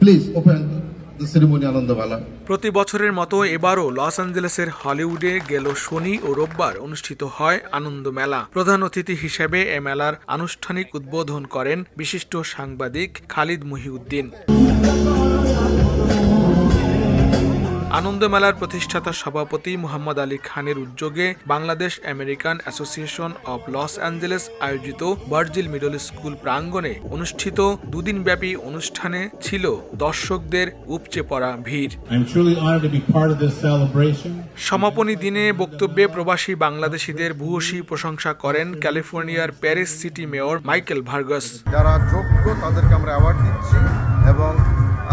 Please open the ceremony আনন্দমেলা। প্রতি বছরের মতো এবারও লস অ্যাঞ্জেলেসের হলিউডে গেল শনি ও রোববার অনুষ্ঠিত হয় আনন্দ মেলা। প্রধান অতিথি হিসেবে এ মেলার আনুষ্ঠানিক উদ্বোধন করেন বিশিষ্ট সাংবাদিক খালিদ মহিউদ্দিন। আনন্দ মেলার প্রতিষ্ঠাতা সভাপতি মুহাম্মদ আলী খানের উদ্যোগে Bangladesh American association of Los Angeles আয়োজিত ভার্জিল মিডল স্কুল প্রাঙ্গণে অনুষ্ঠিত দুদিনব্যাপী অনুষ্ঠানে ছিল দর্শকদের উপচে পড়া ভিড়। সমাপনী দিনে বক্তব্যে প্রবাসী বাংলাদেশিদের ভূয়সী প্রশংসা করেন ক্যালিফোর্নিয়ার Paris city mayor Michael Vargas. যারা যোগ্য তাদেরকে আমরা অ্যাওয়ার্ড দিচ্ছি এবং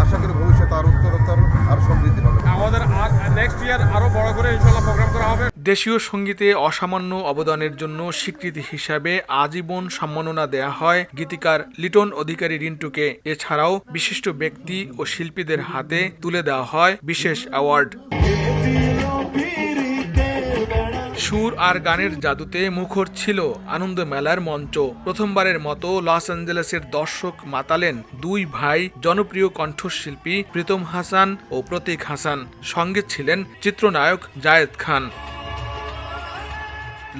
আশা করি ভবিষ্যতে আরো উত্তরোত্তর আরো সমৃদ্ধি পাবে। আমাদের নেক্সট ইয়ার আরো বড় করে ইনশাআল্লাহ প্রোগ্রাম করা হবে। দেশীয় সঙ্গীতে অসামান্য অবদানের জন্য স্বীকৃতি হিসাবে আজীবন সম্মাননা দেয়া হয় গীতিকার লিটন অধিকারী রিন্টুকে। এছাড়াও বিশিষ্ট ব্যক্তি ও শিল্পীদের হাতে তুলে দেওয়া হয় বিশেষ অ্যাওয়ার্ড। সুর আর গানের জাদুতে মুখর ছিল আনন্দ মেলার মঞ্চ। প্রথমবারের মতো লস অ্যাঞ্জেলেসের দর্শক মাতালেন দুই ভাই জনপ্রিয় কণ্ঠশিল্পী প্রীতম হাসান ও প্রতীক হাসান। সঙ্গে ছিলেন চিত্রনায়ক জায়েদ খান।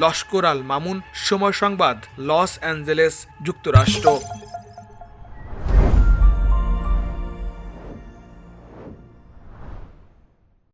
লস্কর আল মামুন, সময় সংবাদ, লস অ্যাঞ্জেলেস, যুক্তরাষ্ট্র।